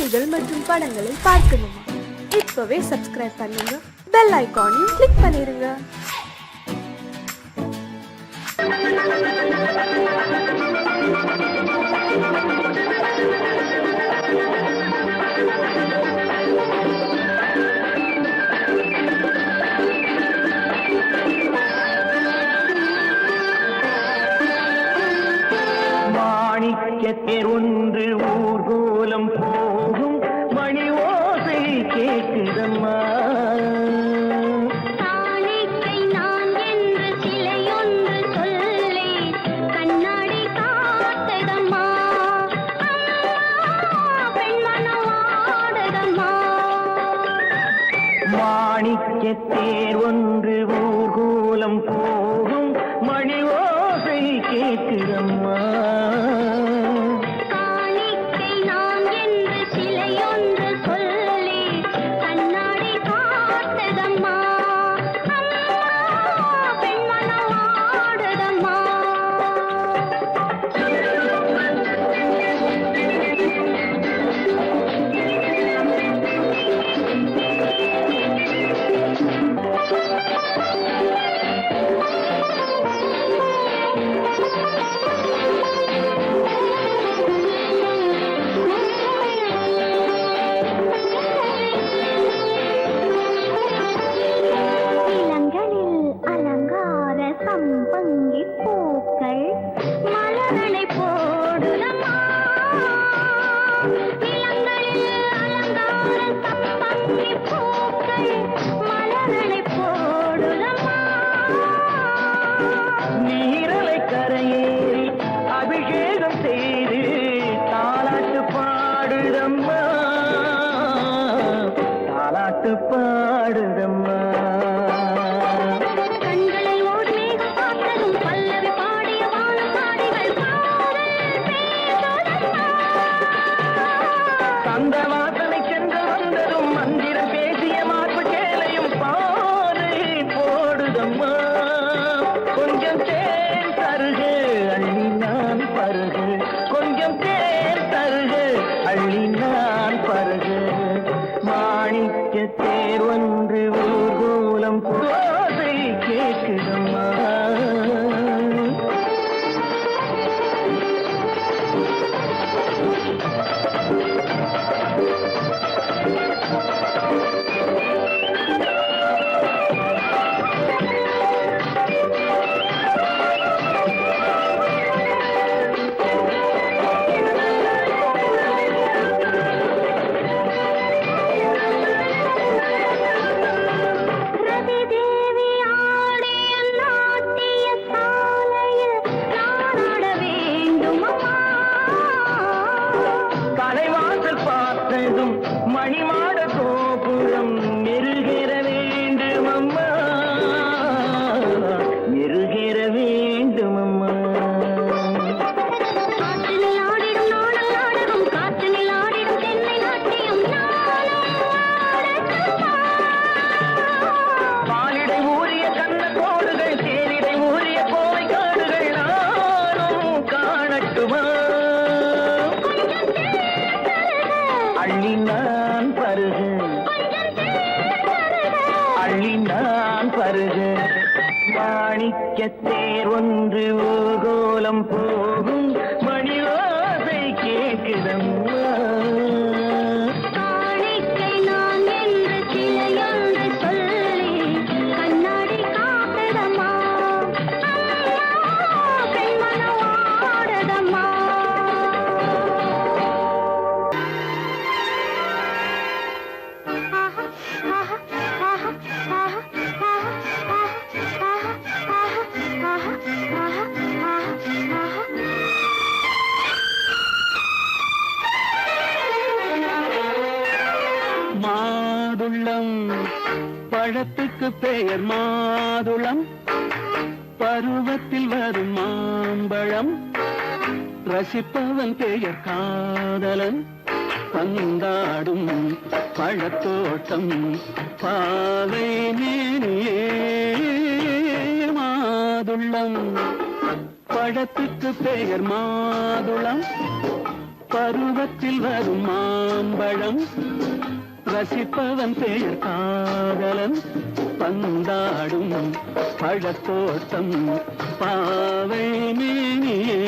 செய்திகள் மற்றும் படங்களை பார்க்கணுமா? இப்பவே சப்ஸ்கிரைப் பண்ணுங்க, பெல் ஐகானையும் கிளிக் பண்ணிருங்க. மாணிக்கத்தேர் ஒன்று ஊர்கோலம் போகும் மணி ஓசை கேட்குதம்மா. காணிக்கை நான் என்று சிலையொன்று சொல்லி கண்ணாடி காட்டுதம்மா. பெண்மனம் ஆடுதம்மா. மாணிக்கத்தேர் ஒன்று ஊர்கோலம் போகும் மணி ஓசை கேட்குதம்மா. நீரலை கரையேறி அபிஷேகம் செய்து தாலாட்டு பாடுதம்மா. தாலாட்டு பாடுதம்மா. அந்த வாசனை சென்று வந்ததும் மந்திரம் பேசிய மார்பு சேலையும் பாதை போடுதம்மா. கொஞ்சம் தேன் தருகு அள்ளி நான் பருகு, கொஞ்சம் தேன் தருகு அள்ளி நான் பருகு. மாணிக்க தேர் ஒன்று ஊர்கோலம் போதை கேட்குதம்மா. பார்த்ததும் மணிமாட கோபுரம் மெருகேற வேண்டும் அம்மா. மெருகேற வேண்டும் அம்மா. பாலிடை ஊறிய கண்ண கோடுகள், தேனிடை ஊறிய கோவை காடுகள் நானும் காணட்டுமா. அள்ளி நான் பருகு, அள்ளி நான் பருகு. மாணிக்கத்தேர் ஒன்று ஊர்கோலம் போகும் மணி ஓசை கேட்குதம்மா. மாதுளம் பழத்துக்கு பெயர் மாதுளம், பருவத்தில் வரும் மாம்பழம். ரசிப்பவன் பெயர் காதலன், பந்தாடும் பழத்தோட்டம் பாவை மேனியே. மாதுளம் பழத்துக்கு பெயர் மாதுளம், பருவத்தில் வரும் மாம்பழம் ரசிப்பவன் பெயர் காதலன் பந்தாடும் பழத்தோட்டம் பாவை மேனியே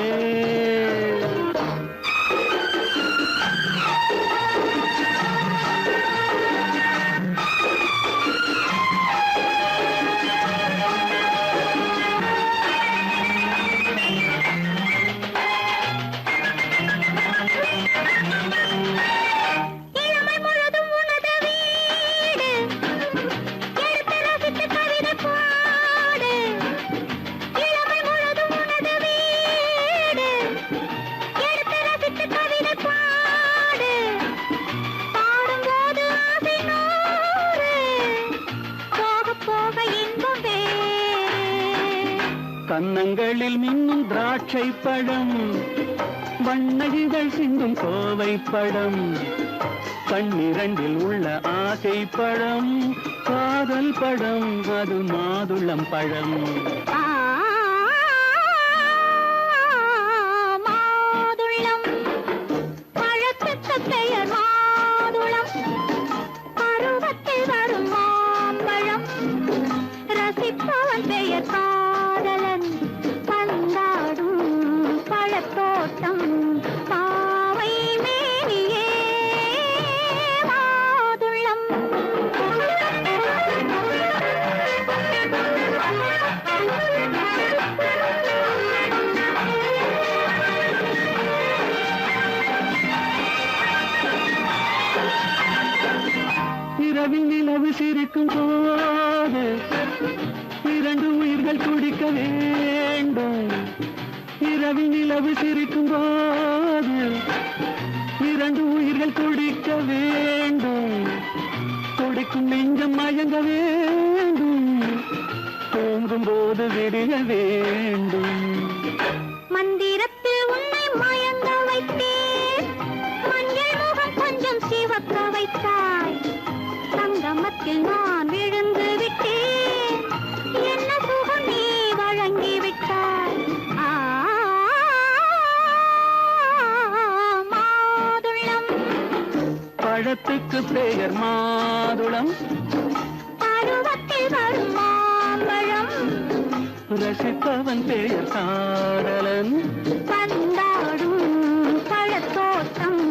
கன்னங்களில் மின்னும் திராட்சை பழம் வண்ணகிகள் சிந்தும் கோவை பழம் கண்ணிரண்டில் உள்ள ஆசை பழம் காதல் பழம் அது மாதுளம் பழம் மாதுளம் பழத்துக்கு பெயர் மாதுளம் பருவத்தில் வரும் மாம்பழம் ரசிப்பவன் பெயர் காதலன் பந்தாடும் பழத்தோட்டம் பாவை மேனியே மாதுளம் இரவில் நிலவு சிரிக்கும் போது இரண்டு உயிர்கள் துடிக்க வேண்டும் இரவில் நிலவு சிரிக்கும் போது இரண்டு உயிர்கள் துடிக்க வேண்டும் துடிக்கும் நெஞ்சம் மயங்க வேண்டும் தூங்கும் போது விடிய வேண்டும் மந்திரத்தில் உன்னை மயங்க வைத்தேன் மஞ்சள் முகம் கொஞ்சம் சிவக்க வைத்தாய் சங்கமத்தில் நான் விழுந்து விட்டேன் என்ன சுகம் நீ வழங்கி விட்டாய் மாதுளம் பழத்துக்கு பெயர் மாதுளம் பருவத்தில் வரும் மாம்பழம் ரசிப்பவன் பெயர் காதலன் பந்தாடும் பழத்தோட்டம்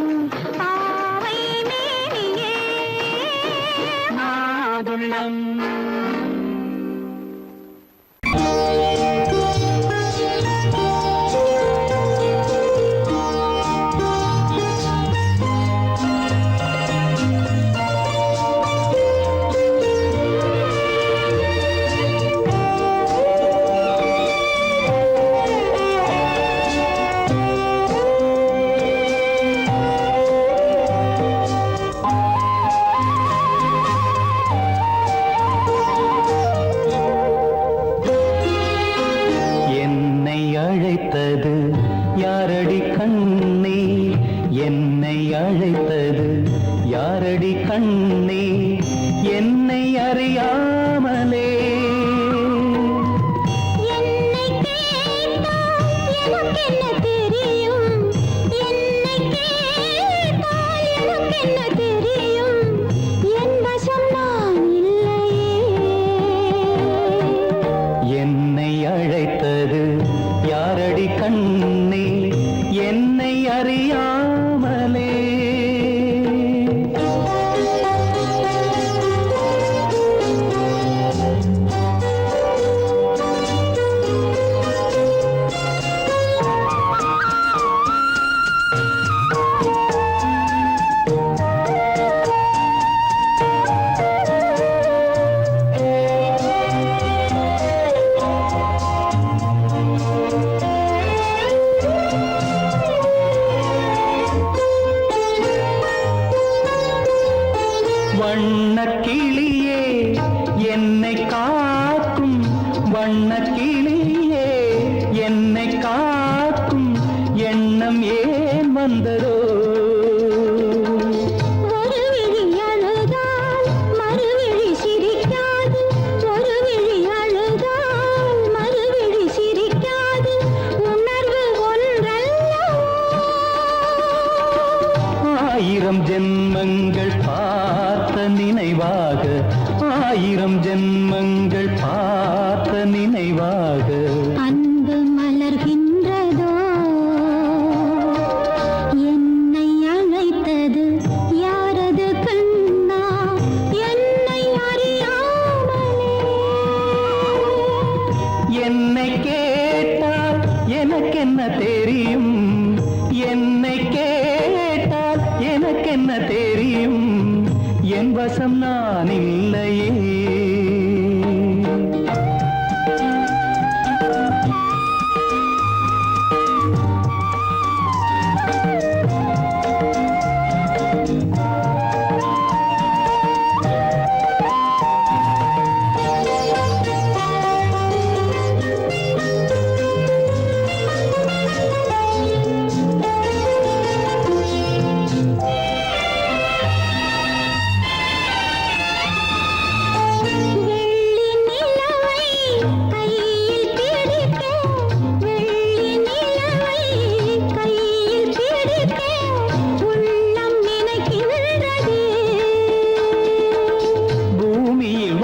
பாவை மேனியே மாதுளம் என்னை அழைத்தது யாரடி கண்ணே என்னை அழைத்தது யாரடி கண்ணே என்னை அறியாமலே என்னை கேட்டால் எனக்கென்ன தெரியும் என்னை கேட்டால் எனக்கென்ன தெரியும் என் வசம் நான் இல்லையே என்னை அழைத்தது யாரடி கண்ணே என்னை அறியாமலே வண்ணக்கிளியே என்னை காக்கும் வண்ணக்கிளியே என்னை காக்கும் எண்ணம் ஏன் வந்ததோ ஒரு விழி அழுதால் மறுவிழி சிரிக்காது ஒரு விழி அழுதால் மறுவிழி சிரிக்காது உணர்வு ஒன்றல்லவோ ஜென்மங்கள் பார்த்த நினைவாக, ஆயிரம் ஜென்மங்கள் பார்த்த நினைவாக. அன்பு மலர்கின்றதோ என்னை அழைத்தது யாரது கண்ணா என்னை அறியாமலே. என்னை கேட்டால் எனக்கென்ன தெரியும், என்னை கேட்டால் எனக்கென்ன தெரியும், என் வசம் நான் இல்லையே.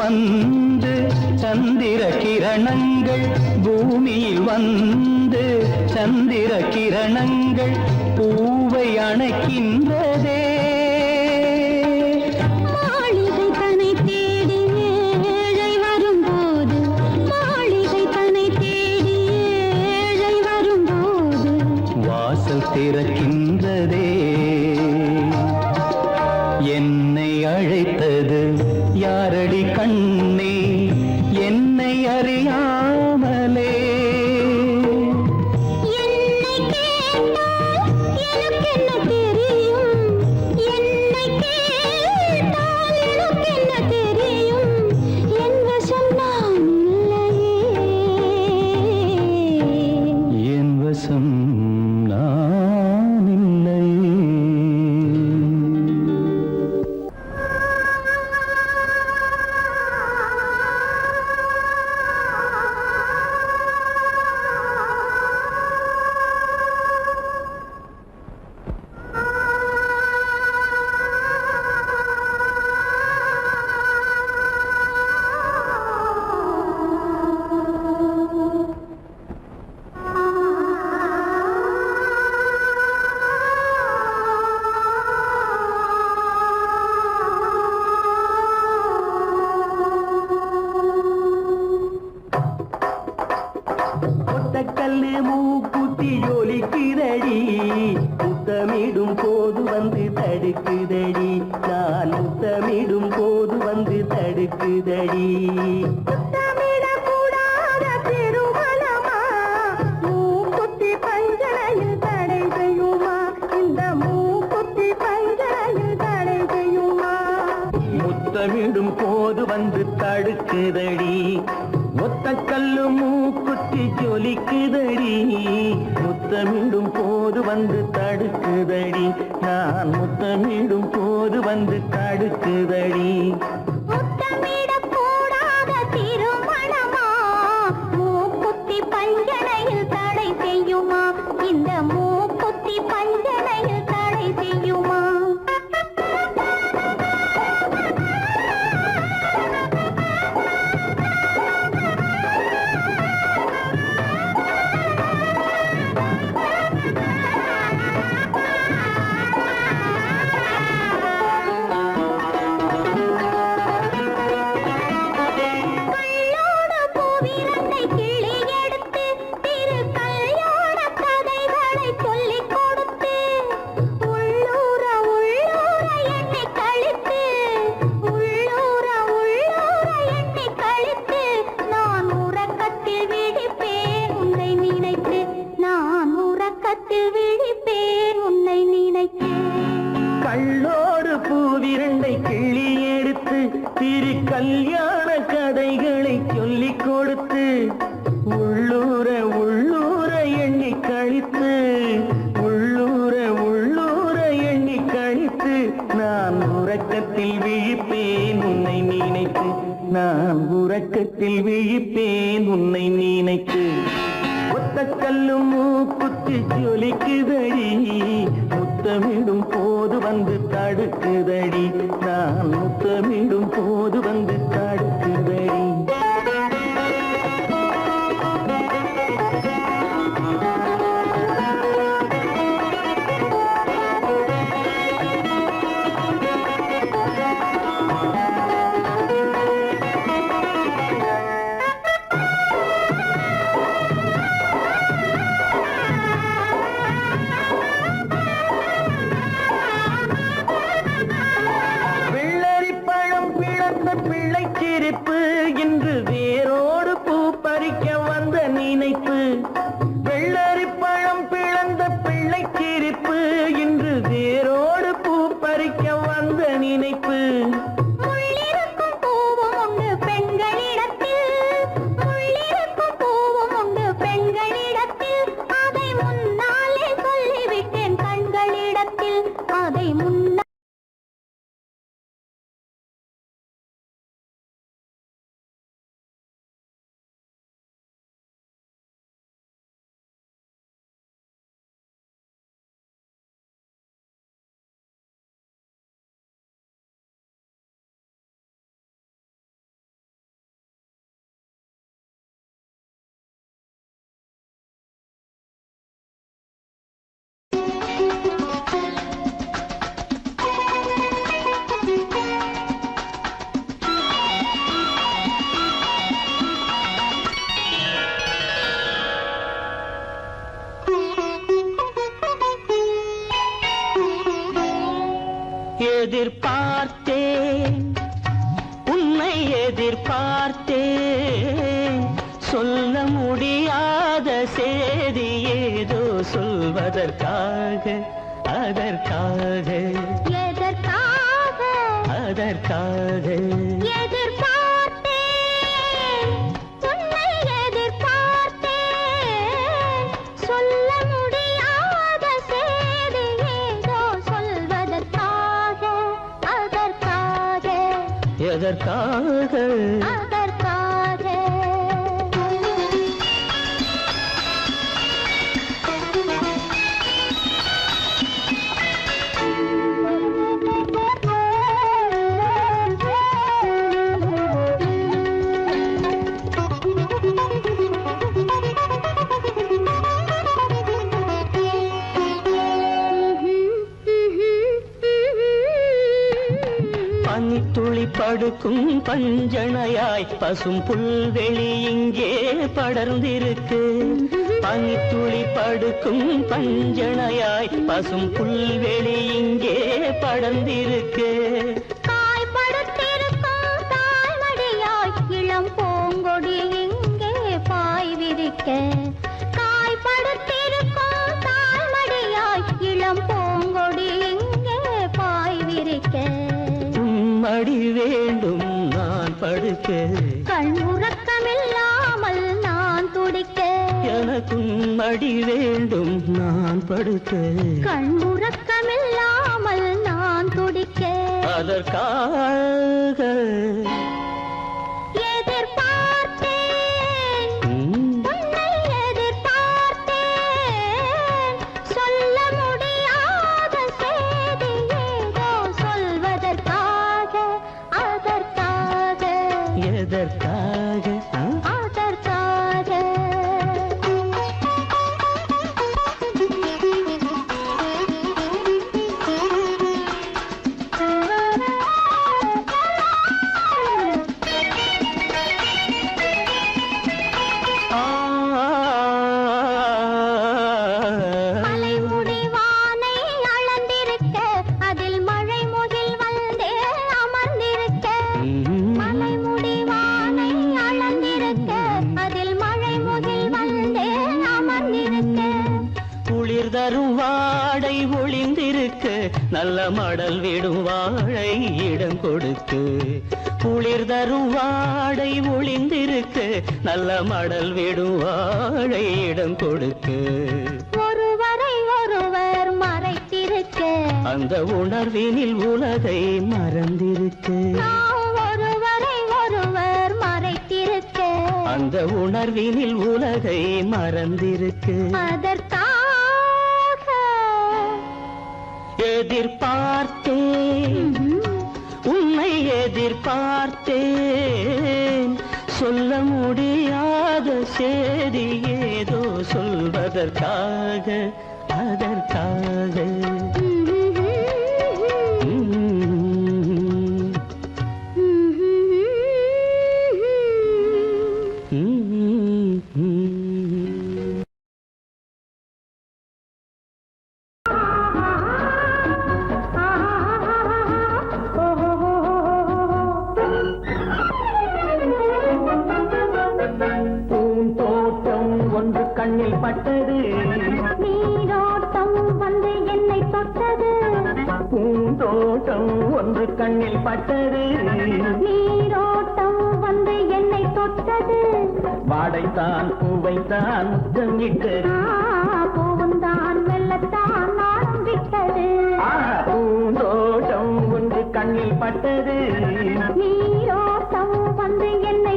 வந்து சந்திர கிரணங்கள், பூமியில் வந்து சந்திர கிரணங்கள் பூவை அணைக்கின்றதே. மாளிகை தன்னை தேடி ஏழை வரும்போது, மாளிகை தன்னை தேடி ஏழை வரும்போது வாசல் திறக்கின்றதே. என்னை அழைத்தது யாரடி கண்ணே, என்னை அறியாமலே. என்னை கேட்டால் எனக்கென்ன தெரியும், என்னை கேட்டால் எனக்கென்ன தெரியும், என் வசம் நான் இல்லையே. என் வசம் நான் இல்லை. கல்லு மூக்குத்தி ஜொலிக்குதடி, முத்தமிடும் போது வந்து தடுக்குதடி, நான் முத்தமிடும் போது வந்து தடுக்குதடி. முத்தமிடக்கூடாத திருமணமா, மூக்குத்தி பஞ்சனையில் தடை செய்யுமா, இந்த மூக்குத்தி பஞ்சனையில் தடை செய்யுமா. முத்தமிடும் போது வந்து தடுக்குதடி, ஒத்த கல்லு மூக்குத்தி ஜொலிக்குதடி, முத்தமிடும் போது வந்து தடுக்குதடி, நான் முத்தமிடும் போது வந்து தடுக்குதடி. முத்தமிடக்கூடாத திருமணமா, மூக்குத்தி பஞ்சனையில் தடை செய்யுமா, இந்த மூக்குத்தி பஞ்சனையில் தடை செய்யுமா. கள்ளோடு பூவிரண்டை கிள்ளி எடுத்து திரு கல்யாண கதைகளை சொல்லிக் கொடுத்து, உள்ளூர உள்ளூர எண்ணி கழித்து, உள்ளூர உள்ளூர எண்ணி கழித்து, நான் உறக்கத்தில் விழிப்பேன் உன்னை நினைத்து, நான் உறக்கத்தில் விழிப்பேன் உன்னை நினைத்து. ஒத்த கல்லு மூக்குத்தி ஜொலிக்குதடி, முத்த முத்தமிடும் போது வந்து தடுக்குதடி, நான் முத்தமிடும் போது வந்து தடுக்குதடி. இன்று வேரோடு பூ பறிக்க வந்த நினைப்பு, வெள்ளரி பழம் பிளந்த பிள்ளை சிரிப்பு, இன்று வேரோடு பூ பறிக்க வந்த நினைப்பு. முள்ளிருக்கும் பூவும் உண்டு பெண்களிடத்தில், முள்ளிருக்கும் பூவும் உண்டு பெண்களிடத்தில், அதை முன்னாலே சொல்லிவிட்டேன் கண்களிடத்தில், அதை முன்னால் எதிர்பார்த்தேன், உன்னை எதிர்பார்த்தேன், சொல்ல முடியாத செய்தி ஏதோ சொல்வதற்காக, அதற்காக, எதற்காக, அதற்காக எதிர்பார்த்தேன், உன்னை எதிர்பார்த்தேன், சொல்ல முடியாத செய்தி ஏதோ சொல்வதற்காக, அதற்காக, எதற்காக, அதற்காக. பனித்துளி படுக்கும் பஞ்சணையாய் பசும் புல்வெளி இங்கே படர்ந்திருக்கு, பனித்துளி படுக்கும் பஞ்சணையாய் பசும் புல்வெளி இங்கே படர்ந்திருக்கு. காய்படுத்திருக்கும் தாய்மடியாய் இளம் பூங்கொடி இங்கே பாய் விரிக்க, காய்படுத்திருக்கும் தாய்மடியாய் இளம் பூங்கொடி இங்கே பாய் விரிக்க. மடி வேண்டும் நான் படுக்க, கண் உறக்கமில்லாமல் நான் துடிக்க, எனக்கும் மடி வேண்டும் நான் படுக்க, கண் உறக்கமில்லாமல் நான் துடிக்க. அதற்காக எதிர்பார்த்தேன், உன்னை எதிர்பார்த்தேன், சொல்ல முடியாத செய்தி ஏதோ சொல்வதற்காக, அதற்காக, எதற்காக, அதற்காக. மலைமுடி வானை அளந்திருக்க, அதில் மழை முகில் வந்தே அமர்ந்திருக்க, மலைமுடி வானை அளந்திருக்க, அதில் மழை முகில் வந்தே அமர்ந்திருக்க. குளிர் தரும் வாடை ஒளிந்திருக்க, நல்ல மடல் விடும் வாழை இடம் கொடுக்கு, குளிர் தரும் வாடை ஒளிந்திருக்க, நல்ல மடல் விடும் வாழை இடம் கொடுக்கு. ஒருவரை ஒருவர் மறைத்திருக்க, அந்த உணர்வினில் உலகை மறந்திருக்கு, நாம் ஒருவரை ஒருவர் மறைத்திருக்க, அந்த உணர்வினில் உலகை மறந்திருக்கு. அதற்காக எதிர்பார்த்தேன் உன்னை எதிர்பார்த்தேன் சொல்ல முடியாத செய்தி ஏதோ சொல்வதற்காக அதற்காக பூந்தோட்டம் ஒன்று கண்ணில் பட்டது நீரோட்டம் வந்து என்னை தொட்டது பூந்தோட்டம் ஒன்று கண்ணில் பட்டது நீரோட்டம் வந்து என்னை தொட்டது வாடைத்தான் பூவைத்தான் முத்தமிட்டது பூவுந்தான் வெள்ளத்தான் நானும் விட்டது பூந்தோட்டம் ஒன்று கண்ணில் பட்டது நீரோட்டம் வந்து என்னை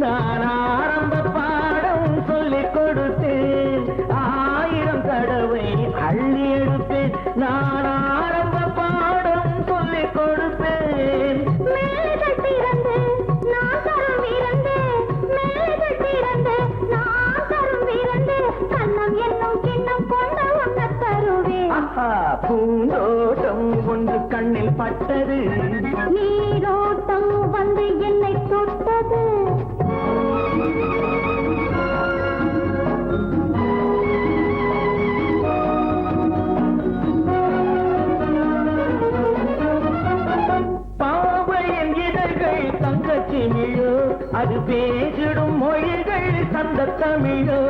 நான் ஆரம்ப பாடம் சொல்லிக் கொடுத்தேன் 1000 தடவை அள்ளி எடுப்பேன் நான் ஆரம்ப பாடம் சொல்லிக் கொடுப்பேன் மேலைகள் திறந்து நான் தரும் இறந்து மேலைகள் திறந்து நான் தரும் இறந்து கண்ணம் என்னும் கிண்ணம் கொண்டு உண்ண தருவேன் பூந்தோட்டம் ஒன்று கண்ணில் பட்டது நீரோட்டம் வந்து என்னை தொட்டது பாவையின் இதழ்கள் தங்கச்சிமிழோ அது பேசிடும் மொழிகள் சந்த தமிழோ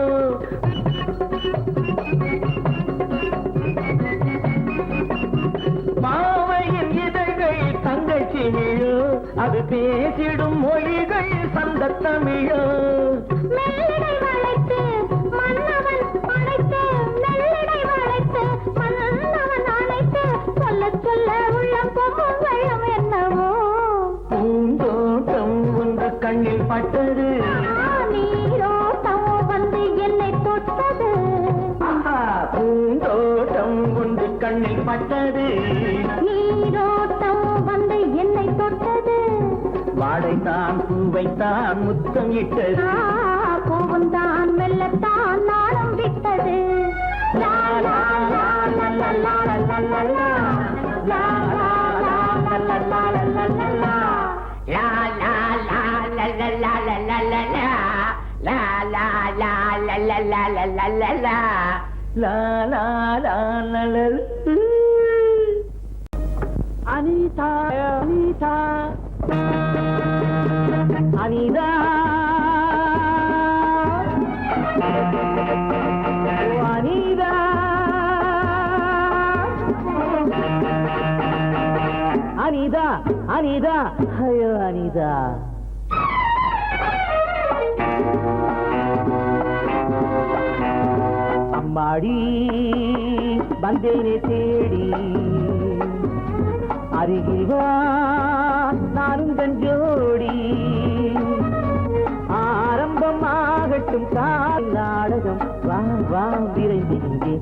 பாவையின் இதழ்கள் தங்கச்சிமிழோ அது பேசிடும் மொழிகள் சந்த தமிழோ மெல்லிடை வளைத்து மன்னவன் அழைத்து மெல்லிடை வளைத்து மன்னவன் அழைத்து சொல்ல சொல்ல உள்ளம் பொங்கும் வெள்ளம் என்னவோ பூந்தோட்டம் ஒன்று கண்ணில் பட்டது நீரோட்டம் வந்து என்னை தொட்டது பூந்தோட்டம் ஒன்று கண்ணில் பட்டது நீரோட்டம் வந்து என்னை தொட்டது வாடைத்தான் பூவைத்தான் முத்தம் இட்டது பூவுந்தான் வெள்ளத்தான் நாளும் விட்டது லா லா லா லா லா லா லா லா லா லா லா லா லா லா லா லா லா La la la la la la la la la la la la la la la la la la la la லா லா லா லா அனிதா அனிதா அனிதா அனிதா அனிதா அனிதா ஐயோ அனிதா அம்மாடி வந்தேனே தேடி அருகில் வா நானும் தஞ்சோடி ஆரம்பமாகட்டும் கால் நாடகம் வா வா விரைந்து இங்கே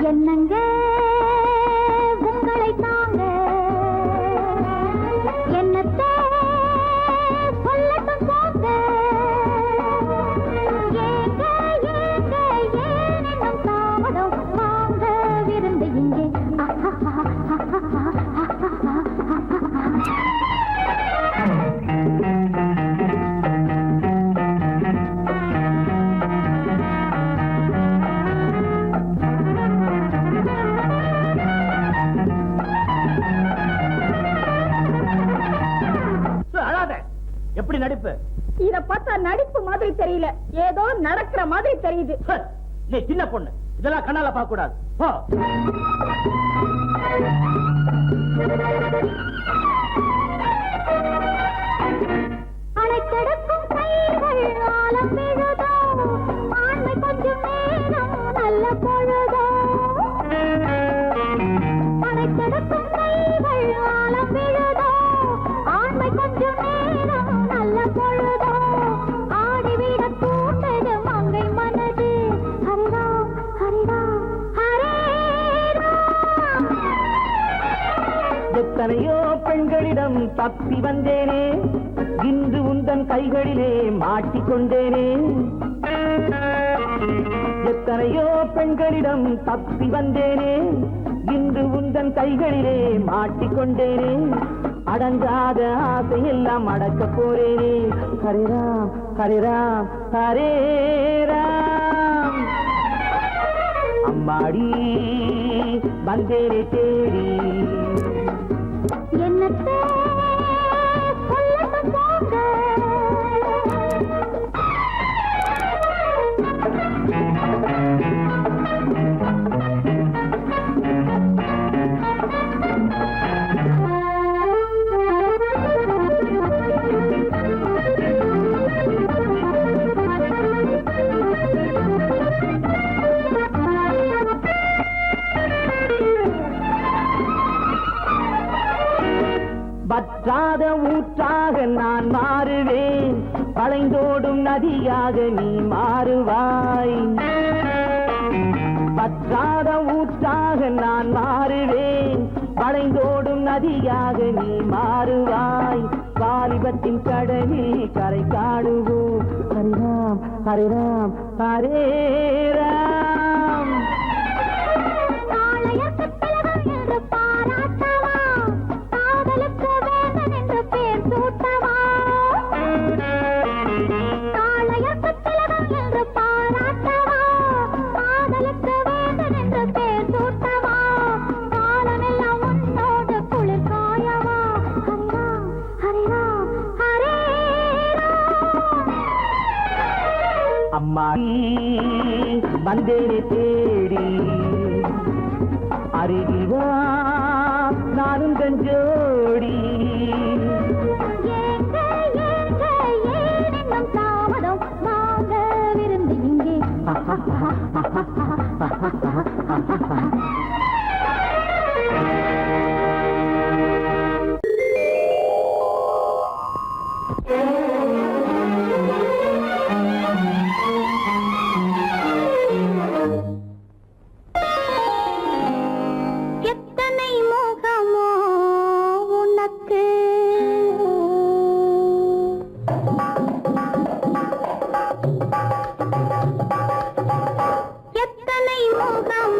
என்னங்க உங்களை தாங்க என்னத்தை சொல்லட்டும் போங்க ஏங்க ஏங்க ஏனென்னும் தாமதம் வாங்க விருந்து இங்கே தெரியல, ஏதோ நடக்கிற மாதிரி தெரியுது. நீ சின்ன பொண்ணு, இதெல்லாம் கண்ணால பார்க்க கூடாது. போ. அணைத்தெடுக்கும் கைகள் ஆலம் விழுதோ, ஆண்மை கொஞ்சம் நேரம் நல்ல பொழுதோ. அணைத்தெடுக்கும் கைகள் ஆலம் விழுதோ, ஆண்மை கொஞ்சம் நேரம் நல்ல பொழுதோ. ஆடிவிட தூண்டது மங்கை மனது. ஹரிராம் ஹரிராம் ஹரே ராம். எத்தனையோ பெண்களிடம் தப்பி வந்தேனே, இன்று உந்தன் கைகளிலே மாட்டிக்கொண்டேனே. எத்தனையோ பெண்களிடம் தப்பி வந்தேனே, இன்று உந்தன் கைகளிலே மாட்டிக்கொண்டேனே. அடங்காத ஆசையெல்லாம் அடக்க போறேனே. ஹரிராம் ஹரிராம் ஹரே ராம். அம்மாடி வந்தேனே தேடி. என்னத்தை சொல்லட்டும் போங்க. வற்றாத ஊற்றாக நான் மாறுவேன், வளைந்தோடும் நதியாக நீ மாறுவாய். வற்றாத ஊற்றாக நான் மாறுவேன், வளைந்தோடும் நதியாக நீ மாறுவாய். வாலிபத்தின் கடலில் கரை காணுவோம். ஹரிராம் ஹரிராம் ஹரே ராம். அம்மாடி வந்தேனே தேடி. அருகில் வா நானும் கஞ்சோடி. தாமதம் வாங்க விருந்து இங்கே. எத்தனை மோகமோ உனக்கு, எத்தனை மோகம்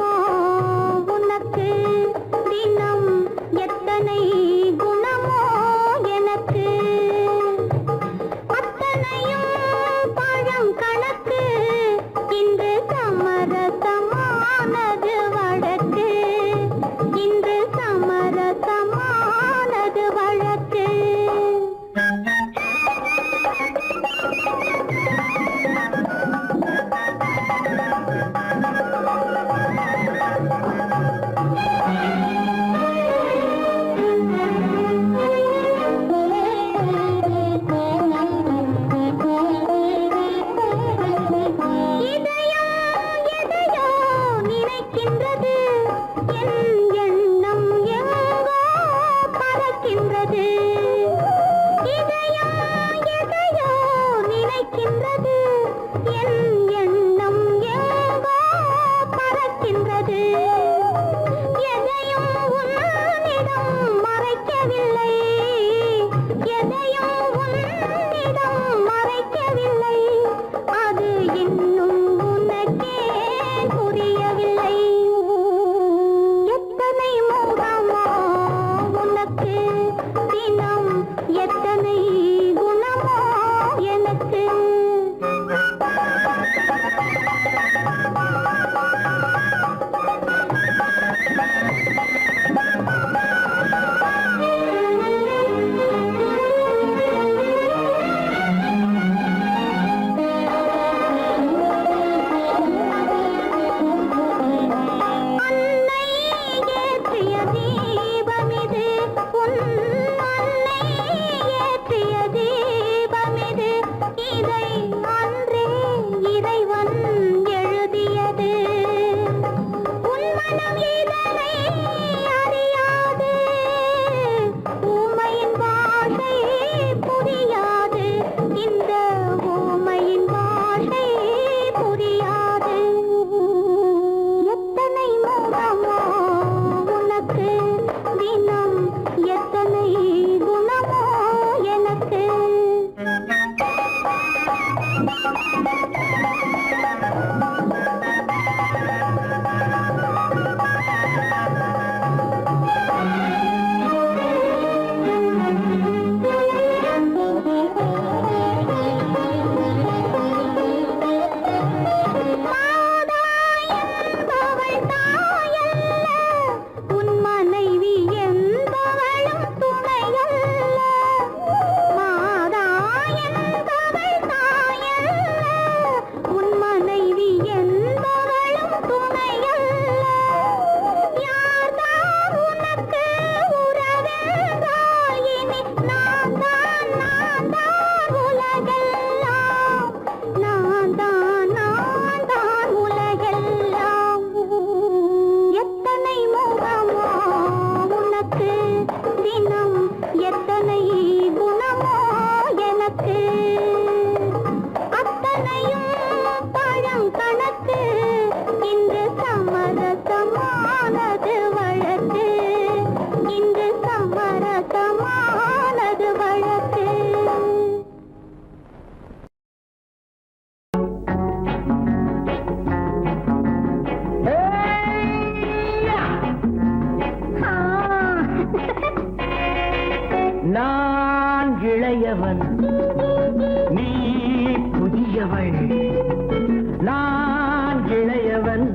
நான் இளையவன்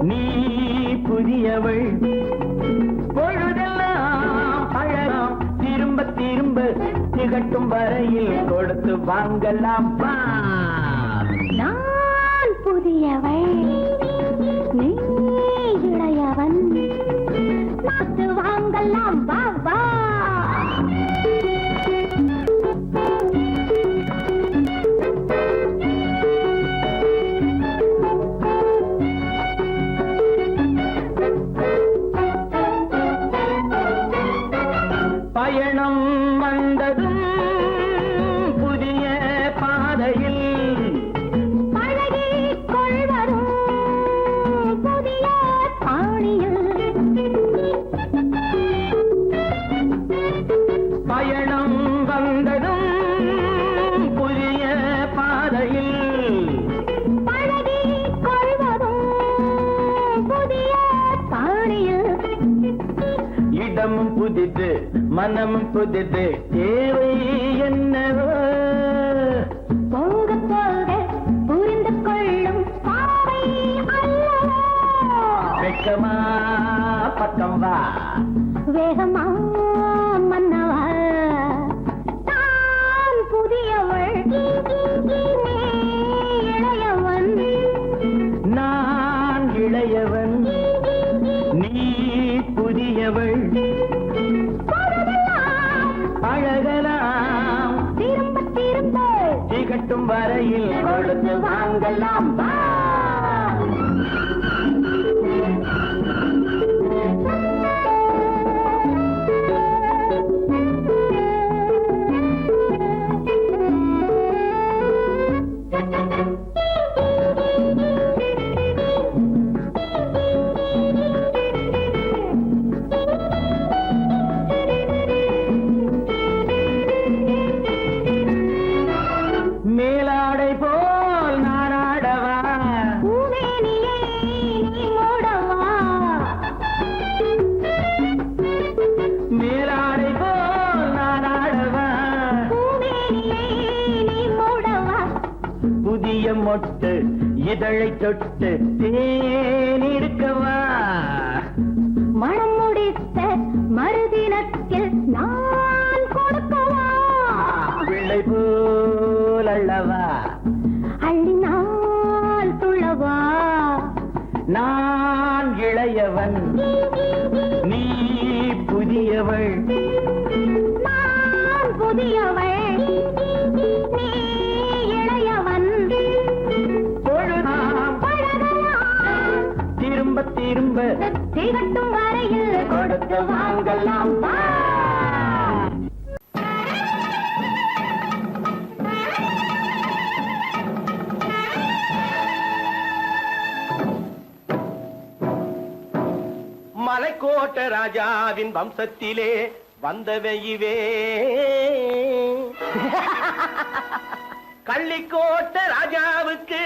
நீ புதியவள் பொழுதெல்லாம் பழகாம் திரும்ப திரும்ப திகட்டும் வரையில் கொடுத்து வாங்கலாம் வா. நான் புதியவள் நீ இளையவன் பார்த்து வாங்கலாம் வா வா. பயணம் வந்ததும் புதிய பாதையில் பழகிக் கொள்வதும் புதிய பாணியில். பயணம் வந்ததும் புதிய பாதையில் பழகிக் கொள்வதும் புதிய பாணியில். இடமும் புதிது மனமும் புதிது தேவை என்னவோ போக போக புரிந்து கொள்ளும் பாவை அல்லவோ. வெக்கமா பக்கம் வா வேகமா மன்னவா தான் புதியவள் நீ இளையவன். நான் இளையவன் நீ புதியவள் அழகலாம் திரும்ப திரும்ப திகட்டும் வரையில் கொடுத்து வாங்கலாம் வா. மேலாடை போல் நானாடவா பூமேனியை நீ மூடவா. மேலாடை போல் நானாடவா பூமேனியை நீ மூடவா. புதிய மொட்டு இதழை தொட்டு தேனிருக்கவா மனம் முடித்த மறுதினத்தில் நான் கொடுக்கவா. பிள்ளை போல் அல்லவா அள்ளினால் துள்ளவா. நான் இளையவன் நீ புதியவள் நான் புதியவள் நீ இளையவன். பொழுதாம் பழகலாம் திரும்ப திரும்ப திகட்டும் வரையில் கொடுத்து வாங்கலாம் வா. மலைக்கோட்ட ராஜாவின் வம்சத்திலே வந்தவையுவே கள்ளிக்கோட்ட ராஜாவுக்கு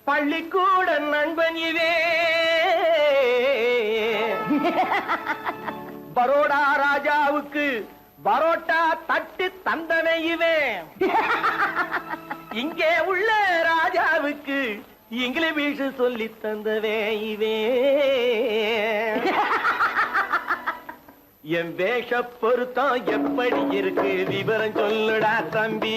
பள்ளிக்கூட நண்பன் இவே பரோடா ராஜாவுக்கு பரோட்டா தட்டு தந்தனை இவே இங்கே உள்ள ராஜாவுக்கு இங்கிலீஷ் சொல்லி தந்தவே இவே என் வேஷ பொருத்தம் எப்படி இருக்கு விவரம் சொல்லுடா தம்பி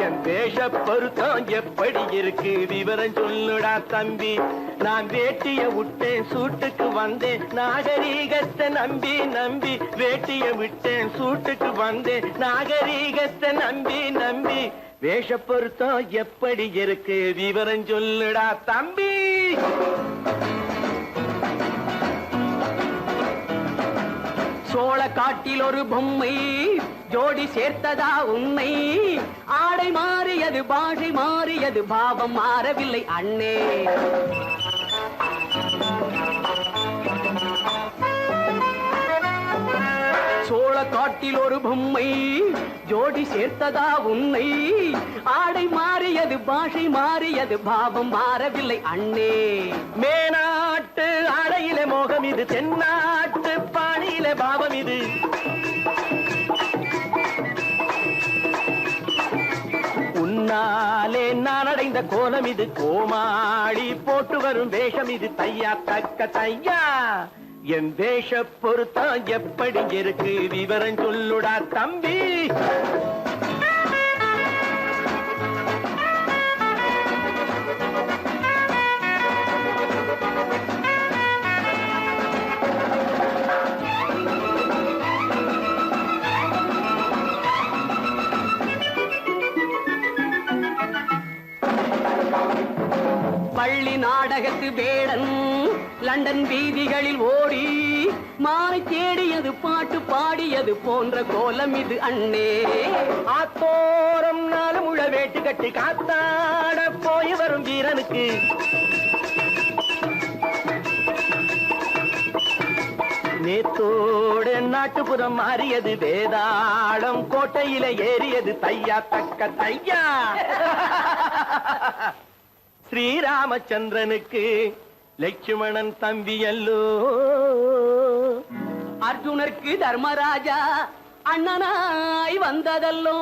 என் வேஷ பொருத்தம் எப்படி இருக்கு விவரம் சொல்லுடா தம்பி நான் வேட்டிய விட்டேன் சூட்டுக்கு வந்தேன் நாகரீகத்தை நம்பி நம்பி வேட்டிய விட்டேன் சூட்டுக்கு வந்தேன் நாகரீகத்தை நம்பி நம்பி வேஷ பொருத்தம் எப்படி இருக்கு விவரம் சொல்லுடா தம்பி சோழ காட்டில் ஒரு பொம்மை ஜோடி சேர்த்ததா உண்மை ஆடை மாறியது பாஷை மாறியது பாவம் மாறவில்லை அண்ணே சோழ காட்டில் ஒரு பொம்மை ஜோடி சேர்த்ததா உன்னை ஆடை மாறியது பாஷை மாறியது பாவம் மாறவில்லை அண்ணே மேனாட்டு ஆடையிலே மோகம் இது தென்னாட்டு பாணியிலே பாவம் இது முன்னாலே நான் அடைந்த கோலம் இது, கோமாளி போட்டு வரும் வேஷம் இது, தையா தக்க தையா. என் வேஷ பொருத்தம் எப்படி இருக்கு விவரம் சொல்லுடா தம்பி. பள்ளி நாடகத்து வேடன் லண்டன் வீதிகளில் ஓடி மாலை தேடியது பாட்டு பாடியது போன்ற கோலம் இது அண்ணே. ஆத்தோரம் நாலு முழ வேட்டு கட்டி காத்தாட போய் வரும் வீரனுக்கு நேத்தோடு நாட்டுப்புறம் மாறியது, வேதாளம் கோட்டையில ஏறியது, தையா தக்க தையா. ஸ்ரீராமச்சந்திரனுக்கு லட்சுமணன் தம்பி அல்லோ, அர்ஜுனருக்கு தர்மராஜா அண்ணனாய் வந்ததல்லோ.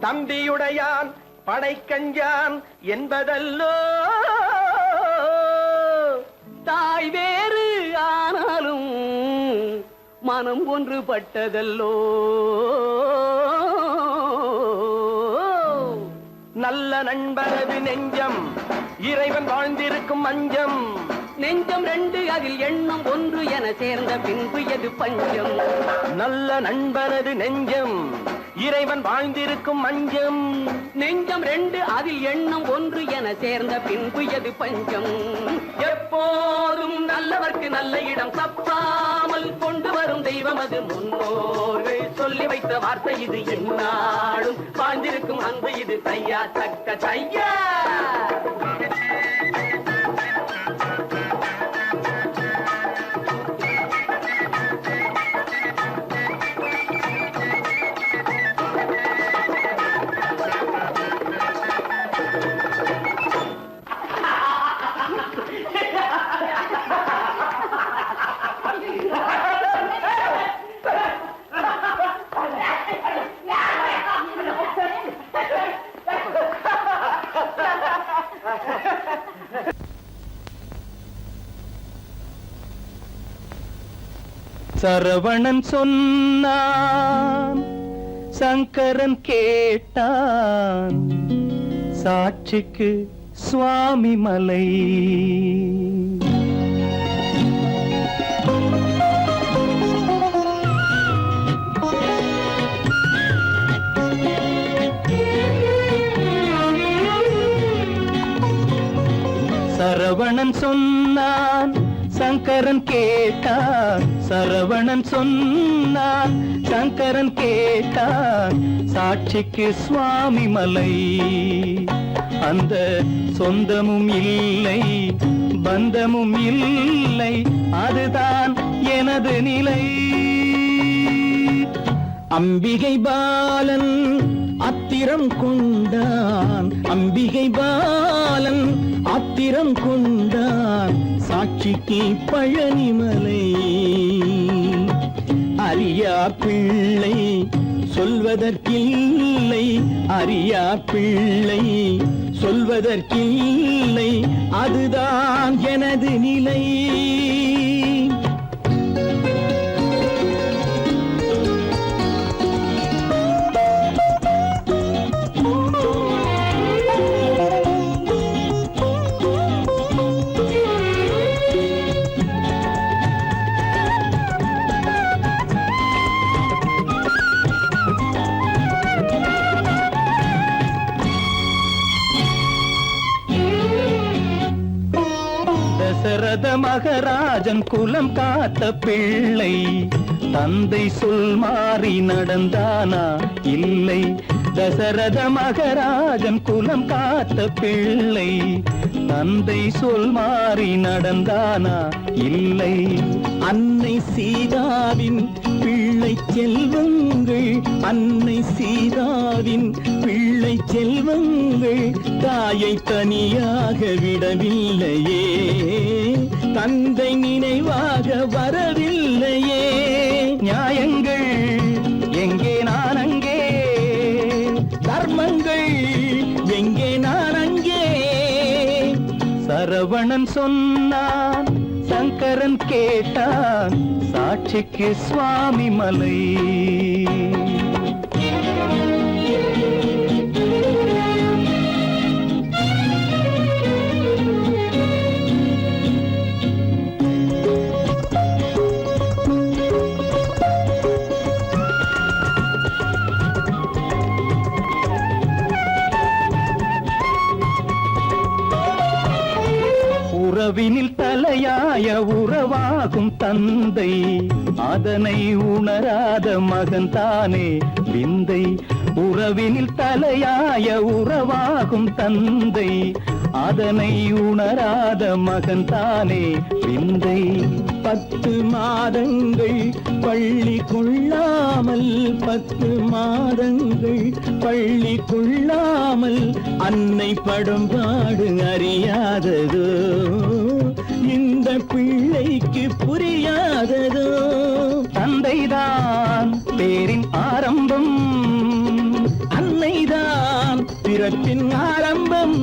தம்பியுடையான் படைக்கஞ்சான் என்பதல்லோ. தாய் வேறு ஆனாலும் மனம் ஒன்றுபட்டதல்லோ. நல்ல நண்பரது நெஞ்சம் இறைவன் வாழ்ந்திருக்கும் மஞ்சம். நெஞ்சம் ரெண்டு அதில் எண்ணம் ஒன்று என சேர்ந்த பின்பு எது பஞ்சம். நல்ல நண்பரது நெஞ்சம் இறைவன் வாழ்ந்திருக்கும் மஞ்சம். நெஞ்சம் ரெண்டு அதில் எண்ணம் ஒன்று என சேர்ந்த பின்பு எது பஞ்சம். எப்போதும் நல்லவர்க்கு நல்ல இடம் தப்பாமல் கொண்டு வரும் தெய்வம் அது, முன்னோர்கள் சொல்லி வைத்த வார்த்தை இது, எந்நாளும் வாழ்ந்திருக்கும் அன்பு இது, தையா தக்க தையா. சரவணன் சொன்னான், சங்கரன் கேட்டான், சாட்சிக்கு சுவாமி மலை. சரவணன் சொன்னான், சங்கரன் கேட்டான், சரவணன் சொன்னான், சங்கரன் கேட்டான், சாட்சிக்கு சுவாமி மலை. அந்த சொந்தமும் இல்லை பந்தமும் இல்லை, அதுதான் எனது நிலை. அம்பிகை பாலன் அத்திரம் கொண்டான், அம்பிகை பாலன் ஆத்திரம் கொண்டான், சாட்சிக்கு பழனிமலை. அறியா பிள்ளை சொல்வதற்கில்லை, அறியா பிள்ளை சொல்வதற்கில்லை, அதுதான் எனது நிலை. தசரத மகராஜன் குலம் காத்த பிள்ளை, தந்தை சொல் மாறி நடந்தானா இல்லை. தசரத மகராஜன் குலம் காத்த பிள்ளை, தந்தை சொல் மாறி நடந்தானா இல்லை. அன்னை சீதாவின் பிள்ளை செல்வங்கள், அன்னை சீதாவின் பிள்ளை செல்வங்கள், தாயை தனியாக விடவில்லையே, தந்தை நினைவாக வரவில்லையே. நியாயங்கள் எங்கே நான் அங்கே கண்ணன் சொன்னான், சங்கரன் கேட்டான், சாட்சிக்கு சுவாமி மலை. உறவினில் தலையாய உறவாகும் தந்தை, அதனை உணராத மகன் தானே விந்தை. உறவினில் தலையாய உறவாகும் தந்தை, அதனை உணராத மகன் தானே விந்தை. 10 மாதங்கள் பள்ளி கொள்ளாமல், 10 மாதங்கள் பள்ளி கொள்ளாமல் அன்னை படும் பாடு அறியாததோ, இந்த பிள்ளைக்கு புரியாததோ. தந்தைதான் பேரின் ஆரம்பம், அன்னைதான் பிறப்பின் ஆரம்பம்.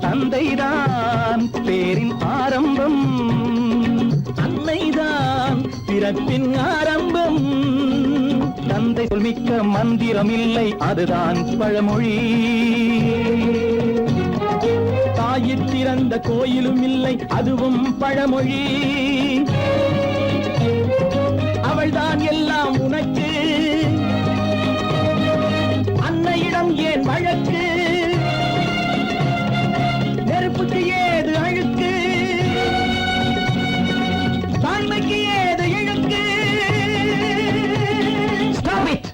தந்தைதான் பேரின் ஆரம்பம், அன்னைதான் பிறப்பின் ஆரம்பம். தந்தை சொல்மிக்க மந்திரம் இல்லை, அதுதான் பழமொழி. தாயிற் திறந்த கோயிலும் இல்லை, அதுவும் பழமொழி. அவள்தான் எல்லாம் உனக்கு, அன்னையிடம் ஏன் வழக்கு? நெருப்புக்கு ஏது அழுக்கு, தாய்மைக்கு ஏது இழுக்கு? Stop it!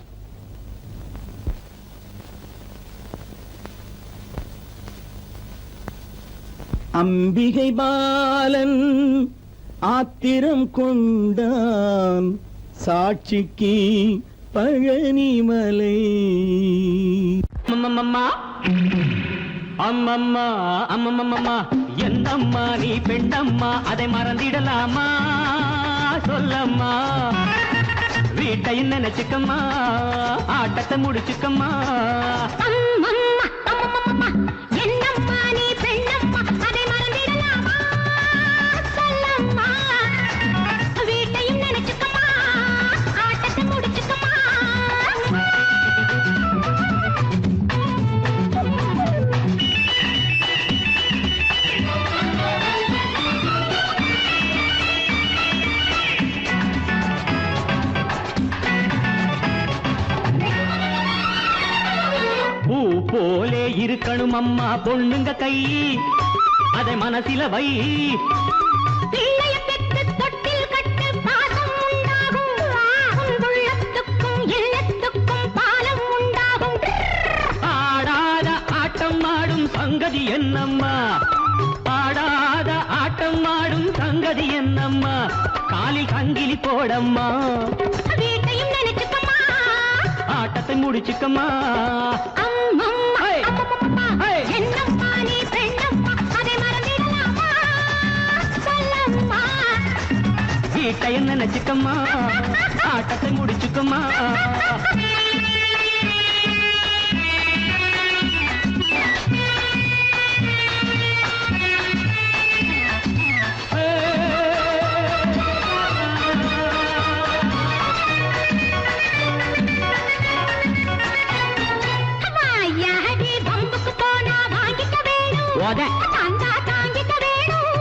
அம்பிகை பாலன் ஆத்திரம் கொண்டான், சாட்சிக்கு பழனிமலை. அம்மம்மா அம்மம்மா அம்மம்மம்மா, என்னம்மா நீ பெண்ணம்மா, அதை மறந்திடலாமா? சொல்லம்மா, வீட்டை நினைச்சுக்கம்மா, ஆட்டத்தை முடிச்சுக்கம்மா. என்னம்மா நீ பெண்ணம்மா, அதை மறந்திடலாமா? சொல்லம்மா, வீட்டையும் நினைச்சுக்கம்மா, ஆட்டத்தை முடிச்சுக்கம்மா. பூ போலே இருக்கணும் அம்மா பொண்ணுங்க கை, அதை மனசில வை. பிள்ளைய பெற்று தொட்டில் கட்டு பாசம் உண்டாகும், உன் உள்ளத்துக்கும் இல்லத்துக்கும் பாலம் உண்டாகும். ஆடாத ஆட்டம் ஆடும் சங்கதி என்னம்மா, ஆடாத ஆட்டம் ஆடும் சங்கதி என்னம்மா, காலில் சங்கிலி போடம்மா, வீட்டையும் நினைச்சுக்கம்மா, ஆட்டத்தை முடிச்சுக்கம்மா. அம்மம்மா ஹே! அம்மம்மா, ஹே! என்னம்மா நீ பெண்ணம்மா, அதை மறந்திடலாமா? சொல்லம்மா, வீட்டைய நினைச்சுக்கம்மா, ஆட்டத்தை முடிச்சுக்கம்மா. வாயாடி பம்புக்கு போனா வாங்கிக்க வேணும், தந்தா தாங்கிக்க வேணும்.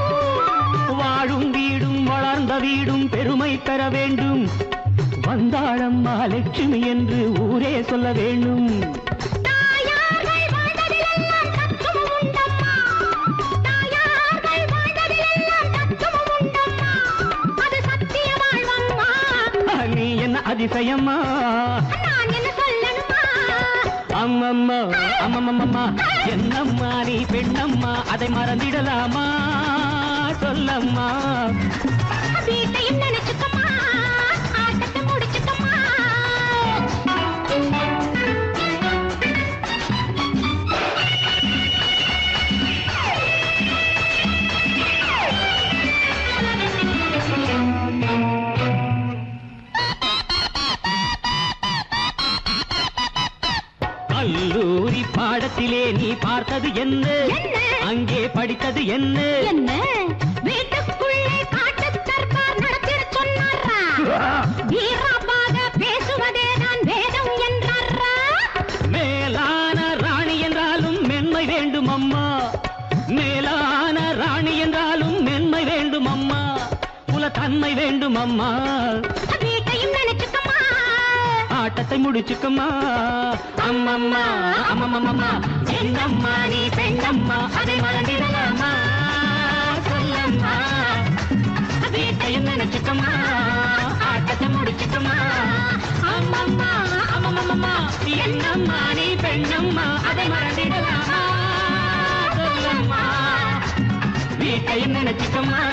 வாழும் வீடும் வளர்ந்த வீடும் பெருமை பெற வேண்டும், வந்தாளம்மா லட்சுமி என்று ஊரே சொல்ல வேண்டும். தாயார்கள் வாழ்ந்ததிலெல்லாம் தத்துவம் உண்டம்மா, தாயார்கள் வாழ்ந்ததிலெல்லாம் தத்துவம் உண்டம்மா, அது சத்திய வாழ்வம்மா. நீ என்ன அதிசயம்மா, நான் என்ன சொல்லணுமா? அம்மம்மா அம்மம்மம்மா, என்னம்மா நீ பெண்ணம்மா, அதை மறந்திடலாமா? சொல்லம்மா, வீட்டையும் நினைச்சுக்கம்மா, ஆட்டத்தை முடிச்சுக்கம்மா. கல்லூரி பாடத்திலே நீ பார்த்தது என்ன அங்கே படித்தது என்ன என்ன வீட்டுக்குள்ளே காட்டு தர்பார் நடத்திட சொன்னாரா வீராபாக பேசுவதே நான் வேதம் என்றாரா மேலான ராணி என்றாலும் மென்மை வேண்டும் அம்மா மேலான ராணி என்றாலும் மென்மை வேண்டும் அம்மா குலத்தன்மை வேண்டும் அம்மா வீட்டையும் நினைச்சுக்கம்மா ஆட்டத்தை முடிச்சுக்கம்மா அம்மம்மா அம்மம்மம்மா என்னம்மா நீ பெண்ணம்மா அதை மறந்திடலாமா சொல்லம்மா வீட்டையும் நினைச்சுக்கம்மா ஆட்டத்தை முடிச்சுக்கம்மா அம்மம்மா அம்மம்மம்மா என்னம்மா நீ பெண்ணம்மா அதை மறந்திடலாமா சொல்லம்மா வீட்டையும் நினைச்சுக்கம்மா